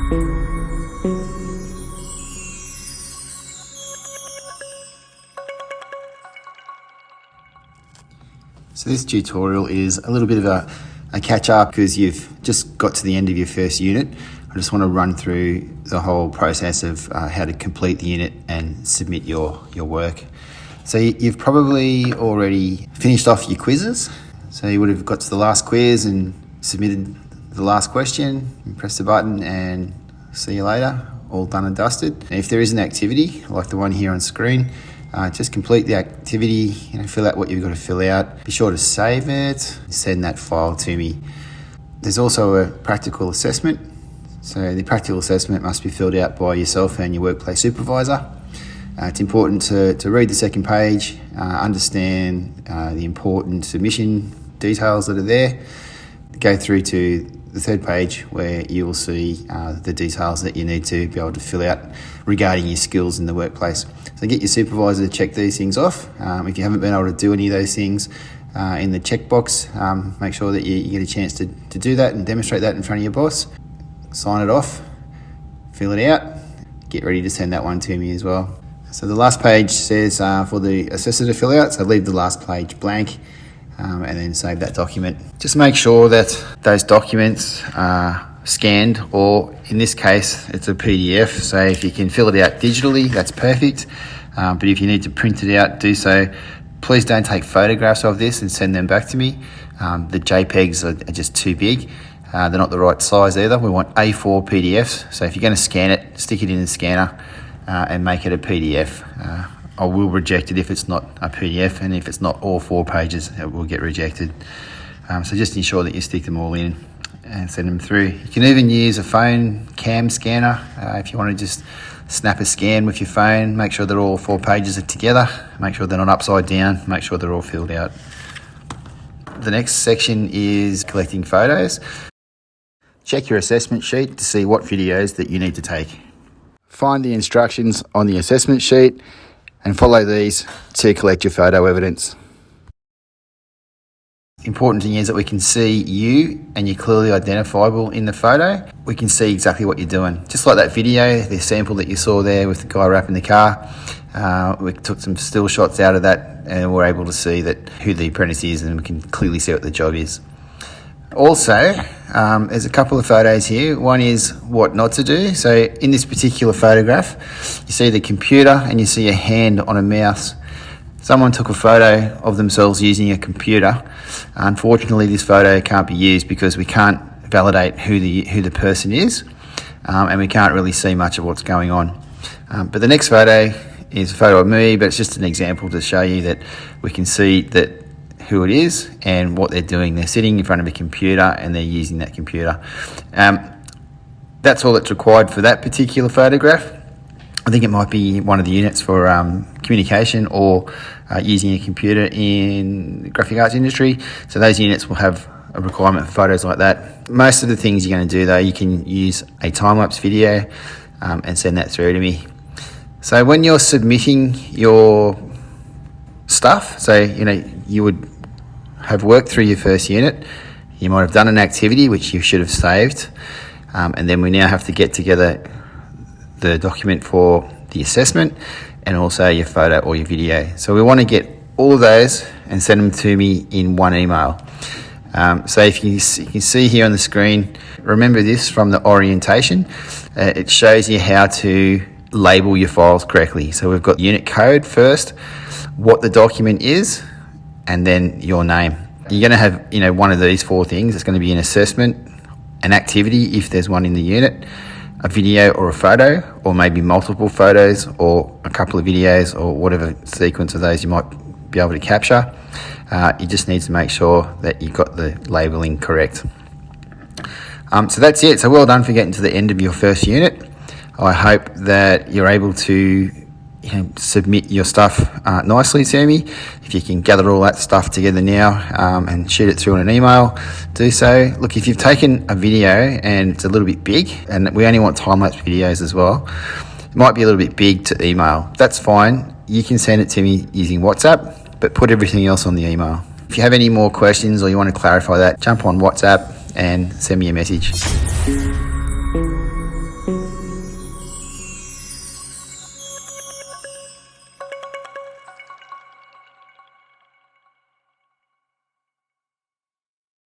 So this tutorial is a little bit of a catch up because you've just got to the end of your first unit. I just want to run through the whole process of how to complete the unit and submit your work. So you've probably already finished off your quizzes. So you would have got to the last quiz and submitted the last question, and press the button and see you later, all done and dusted. And if there is an activity like the one here on screen, just complete the activity, fill out what you've got to fill out. Be sure to save it, send that file to me. There's also a practical assessment. So the practical assessment must be filled out by yourself and your workplace supervisor. It's important to read the second page, understand the important submission details that are there. Go through to the third page where you will see the details that you need to be able to fill out regarding your skills in the workplace. So get your supervisor to check these things off. If you haven't been able to do any of those things in the checkbox, make sure that you get a chance to do that and demonstrate that in front of your boss. Sign it off, fill it out, get ready to send that one to me as well. So the last page says for the assessor to fill out, so leave the last page blank. And then save that document. Just make sure that those documents are scanned, or in this case it's a PDF, so if you can fill it out digitally, that's perfect, but if you need to print it out, do so. Please don't take photographs of this and send them back to me. The JPEGs are just too big. They're not the right size either. We want A4 PDFs, so if you're going to scan it, stick it in the scanner and make it a PDF. I will reject it if it's not a PDF, and if it's not all 4 pages, it will get rejected. So just ensure that you stick them all in and send them through. You can even use a phone cam scanner if you want to just snap a scan with your phone. Make sure that all 4 pages are together. Make sure they're not upside down. Make sure they're all filled out. The next section is collecting photos. Check your assessment sheet to see what videos that you need to take. Find the instructions on the assessment sheet and follow these to collect your photo evidence. The important thing is that we can see you and you're clearly identifiable in the photo. We can see exactly what you're doing. Just like that video, the sample that you saw there with the guy wrapping the car, we took some still shots out of that and we're able to see that who the apprentice is, and we can clearly see what the job is. Also, there's a couple of photos here. One is what not to do. So in this particular photograph, you see the computer and you see a hand on a mouse. Someone took a photo of themselves using a computer. Unfortunately, this photo can't be used because we can't validate who the person is, and we can't really see much of what's going on. But the next photo is a photo of me, but it's just an example to show you that we can see that who it is and what they're doing. They're sitting in front of a computer and they're using that computer. That's all that's required for that particular photograph. I think it might be one of the units for communication or using a computer in the graphic arts industry. So those units will have a requirement for photos like that. Most of the things you're going to do though, you can use a time-lapse video and send that through to me. So when you're submitting your stuff, so you would have worked through your first unit, you might have done an activity which you should have saved, and then we now have to get together the document for the assessment and also your photo or your video. So we want to get all of those and send them to me in one email. So if you can see here on the screen, remember this from the orientation, it shows you how to label your files correctly. So we've got unit code first, what the document is, and then your name. You're going to have one of these 4 things. It's going to be an assessment, an activity if there's one in the unit, a video or a photo, or maybe multiple photos or a couple of videos, or whatever sequence of those you might be able to capture. You just need to make sure that you've got the labeling correct. So that's it. So well done for getting to the end of your first unit. I hope that you're able to submit your stuff nicely to me. If you can gather all that stuff together now and shoot it through in an email, do so. Look, if you've taken a video and it's a little bit big, and we only want time-lapse videos as well, it might be a little bit big to email. That's fine. You can send it to me using WhatsApp, but put everything else on the email. If you have any more questions or you want to clarify that, jump on WhatsApp and send me a message.